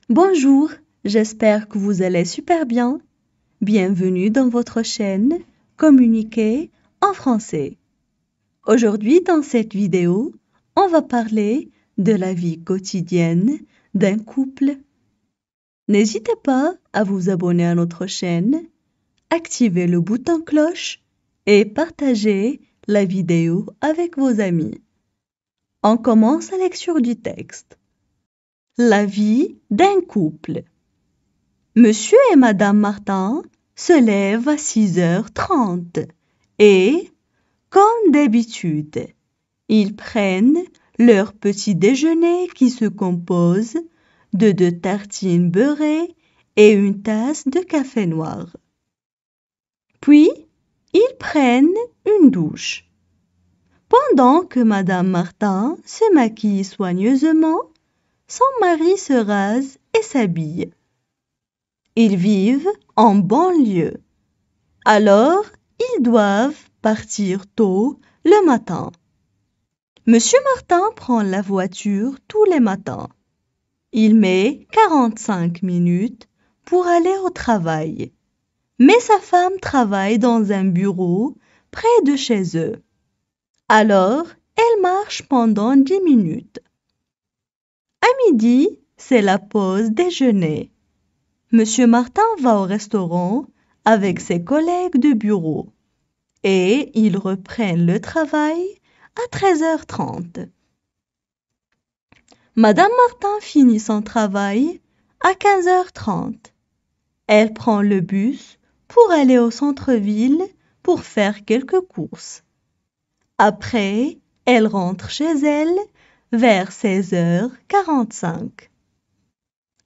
Bonjour, j'espère que vous allez super bien. Bienvenue dans votre chaîne Communiquer en français. Aujourd'hui, dans cette vidéo, on va parler de la vie quotidienne d'un couple. N'hésitez pas à vous abonner à notre chaîne, activer le bouton cloche et partager la vidéo avec vos amis. On commence la lecture du texte. La vie d'un couple. Monsieur et Madame Martin se lèvent à 6h30 et, comme d'habitude, ils prennent leur petit déjeuner qui se compose de 2 tartines beurrées et une tasse de café noir. Puis, ils prennent une douche. Pendant que Madame Martin se maquille soigneusement, son mari se rase et s'habille. Ils vivent en banlieue. Alors, ils doivent partir tôt le matin. Monsieur Martin prend la voiture tous les matins. Il met 45 minutes pour aller au travail. Mais sa femme travaille dans un bureau près de chez eux. Alors, elle marche pendant 10 minutes. À midi, c'est la pause déjeuner. Monsieur Martin va au restaurant avec ses collègues de bureau et ils reprennent le travail à 13h30. Madame Martin finit son travail à 15h30. Elle prend le bus pour aller au centre-ville pour faire quelques courses. Après, elle rentre chez elle vers 16h45.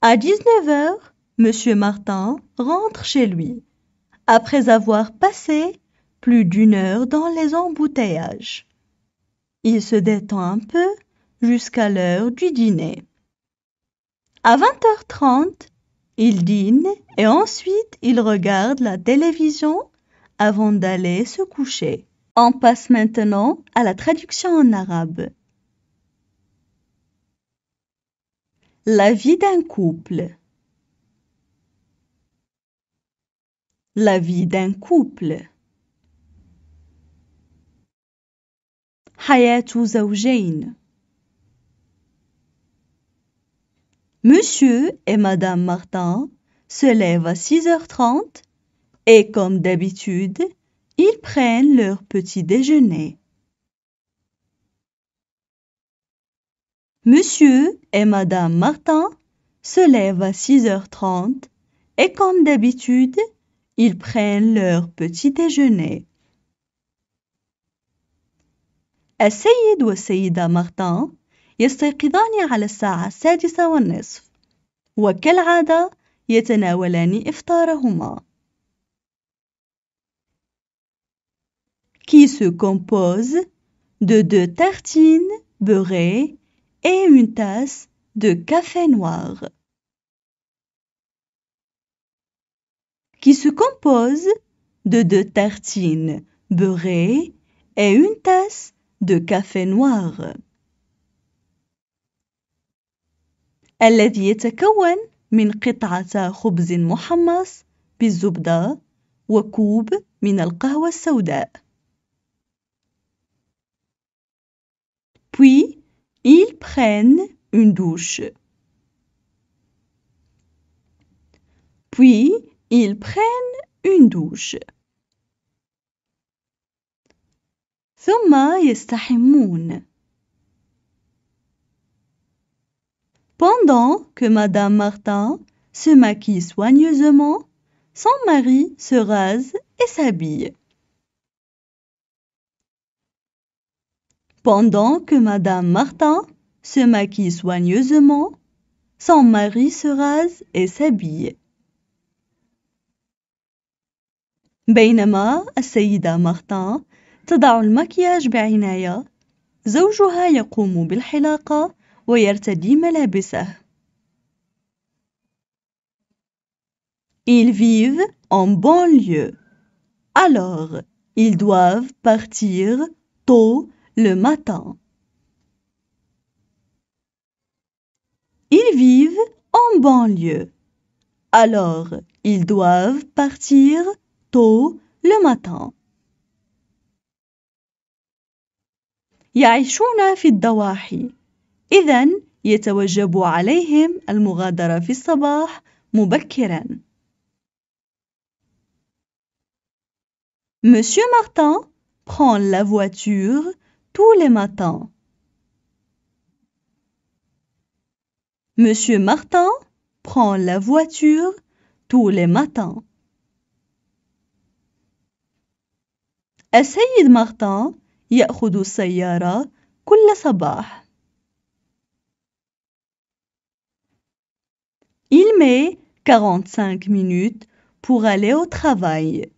À 19h, Monsieur Martin rentre chez lui, après avoir passé plus d'1 heure dans les embouteillages. Il se détend un peu jusqu'à l'heure du dîner. À 20h30, il dîne et ensuite il regarde la télévision avant d'aller se coucher. On passe maintenant à la traduction en arabe. La vie d'un couple. La vie d'un couple. حياة زوجين. Monsieur et Madame Martin se lèvent à 6h30 et comme d'habitude, ils prennent leur petit déjeuner. Monsieur et Madame Martin se lèvent à 6h30 et comme d'habitude, ils prennent leur petit déjeuner. السيد والسيدة مارتان يستيقظان على الساعة 6:30 وكالعادة يتناولان إفطارهما qui se compose de 2 tartines beurrées et une tasse de café noir. Qui se compose de 2 tartines beurrées et une tasse de café noir. الذي يتكون من قطعة خبز محمص بالزبدة وكوب من القهوة السوداء. Puis, ils prennent une douche. Puis, ils prennent une douche. ثم يستحمون. Pendant que Madame Martin se maquille soigneusement, son mari se rase et s'habille. Pendant que Madame Martin se maquille soigneusement, son mari se rase et s'habille. بينما السيدة مارتان تضع المكياج بعناية، زوجها يقوم بالحلاقة ويرتدي ملابسه. Ils vivent en banlieue. Alors, ils doivent partir tôt le matin. Ils vivent en banlieue. Alors, ils doivent partir tôt le matin. يعيشون في الضواحي. إذن يتوجب عليهم المغادرة في الصباح مبكراً. Monsieur Martin prend la voiture tous les matins. Monsieur Martin prend la voiture tous les matins. السيد مارتن يأخذ السيارة كل صباح. Il met 45 minutes pour aller au travail.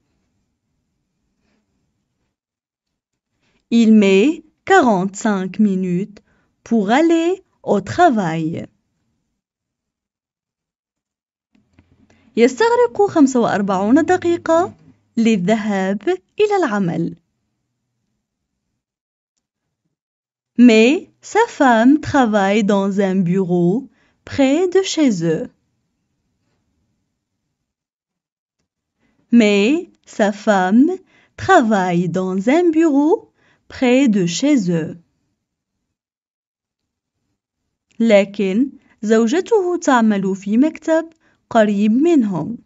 Il met 45 minutes pour aller au travail. يستغرق 45 دقيقة للذهاب إلى العمل. Mais sa femme travaille dans un bureau près de chez eux. Mais sa femme travaille dans un bureau près de chez eux. لكن زوجته تعمل في مكتب قريب منهم.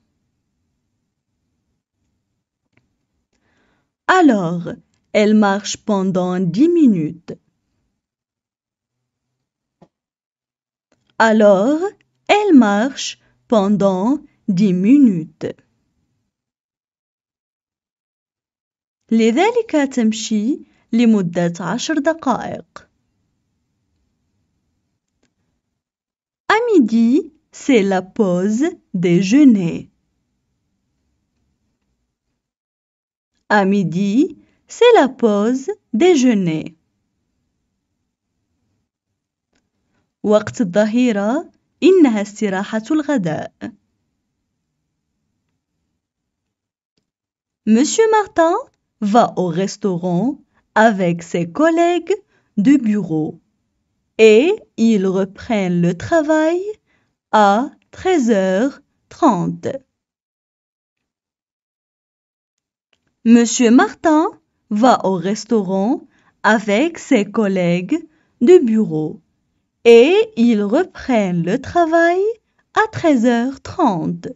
Alors, elle marche pendant 10 minutes. Alors, elle marche pendant 10 minutes. لذلك تمشي لمدة 10 دقائق. À midi, c'est la pause déjeuner. À midi, c'est la pause déjeuner. وقت الظهيرة إنها استراحة الغداء. Monsieur Martin va au restaurant avec ses collègues de bureau et ils reprennent le travail à 13h30. Monsieur Martin va au restaurant avec ses collègues de bureau et ils reprennent le travail à 13h30.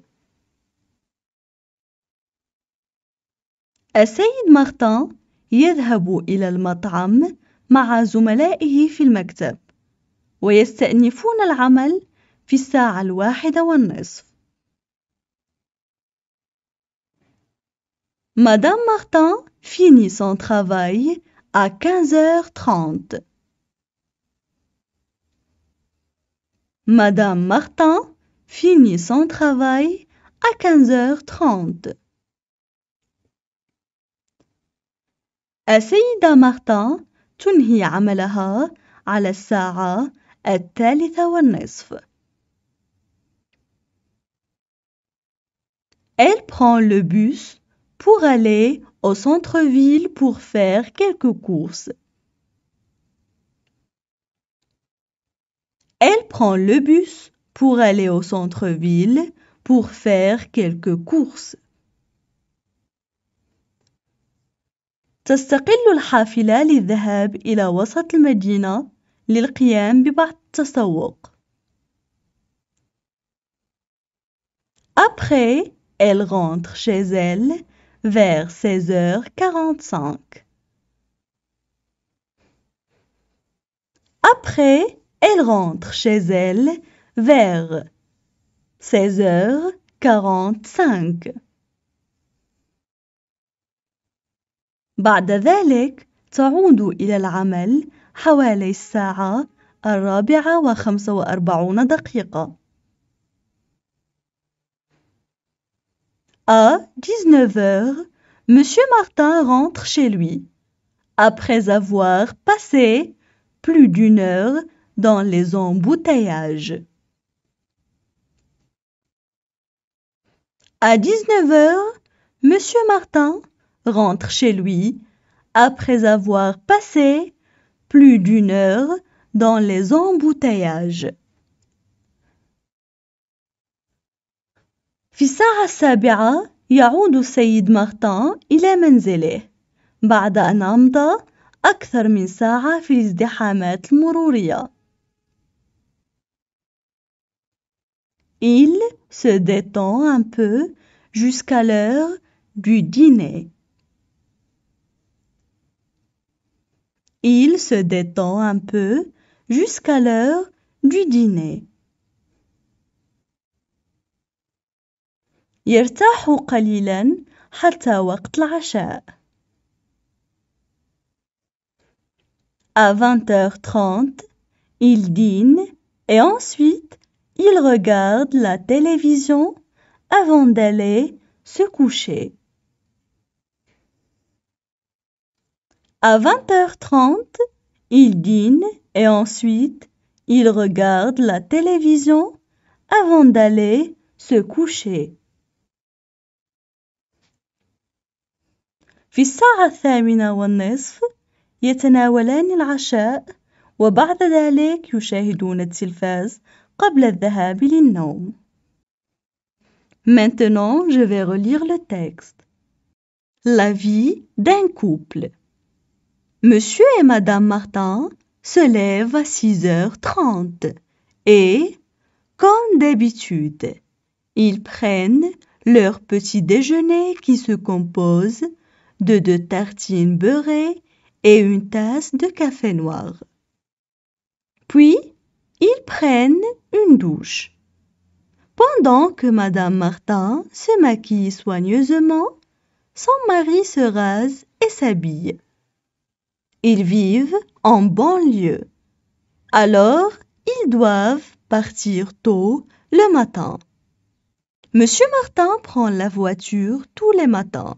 السيد مارتن يذهب إلى المطعم مع زملائه في المكتب ويستأنفون العمل في 1:30. Madame Martin finit son travail à 15h30. Madame Martin finit son travail à 15h30. السيدة مارتن تنهي عملها على 1:30. Elle prend le bus pour aller au centre-ville pour faire quelques courses. Elle prend le bus pour aller au centre-ville pour faire quelques courses. تستقل الحافلة للذهاب إلى وسط المدينة للقيام ببعض التسوق. Après, elle rentre chez elle vers 16h45. Après, elle rentre chez elle vers 16h45. بعد ذلك تعود إلى العمل حوالي 4:45. À 19h, Monsieur Martin rentre chez lui, après avoir passé plus d'1 heure dans les embouteillages. À 19h, Monsieur Martin rentre chez lui, après avoir passé plus d'1 heure dans les embouteillages. في الساعة 7 يعود السيد مارتان إلى منزله بعد أن أمضى أكثر من ساعة في الازدحامات المرورية. Il se détend un peu jusqu'à l'heure du dîner. Il se détend un peu jusqu'à l'heure du dîner. يرتاح قليلا حتى وقت العشاء. À 20h30, il dîne et ensuite il regarde la télévision avant d'aller se coucher. À 20h30, il dîne et ensuite il regarde la télévision avant d'aller se coucher. في الساعة 8:30 يتناولان العشاء وبعد ذلك يشاهدون التلفاز قبل الذهاب للنوم. Maintenant, je vais relire le texte. La vie d'un couple. Monsieur et Madame Martin se lèvent à 6h30 et, comme d'habitude, ils prennent leur petit déjeuner qui se compose de 2 tartines beurrées et une tasse de café noir. Puis, ils prennent une douche. Pendant que Madame Martin se maquille soigneusement, son mari se rase et s'habille. Ils vivent en banlieue. Alors, ils doivent partir tôt le matin. Monsieur Martin prend la voiture tous les matins.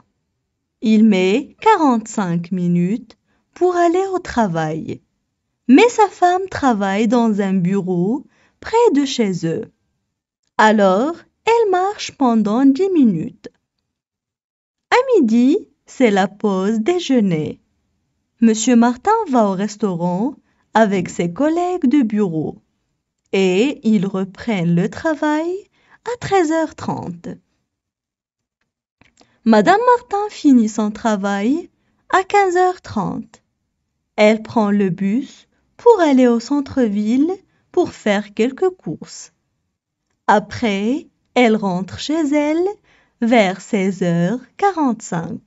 Il met 45 minutes pour aller au travail. Mais sa femme travaille dans un bureau près de chez eux. Alors, elle marche pendant 10 minutes. À midi, c'est la pause déjeuner. Monsieur Martin va au restaurant avec ses collègues de bureau et ils reprennent le travail à 13h30. Madame Martin finit son travail à 15h30. Elle prend le bus pour aller au centre-ville pour faire quelques courses. Après, elle rentre chez elle vers 16h45.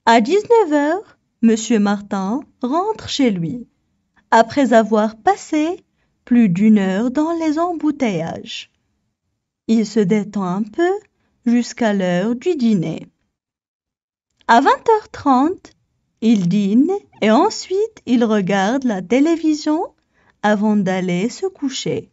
À 19h, Monsieur Martin rentre chez lui, après avoir passé plus d'1 heure dans les embouteillages. Il se détend un peu jusqu'à l'heure du dîner. À 20h30, il dîne et ensuite il regarde la télévision avant d'aller se coucher.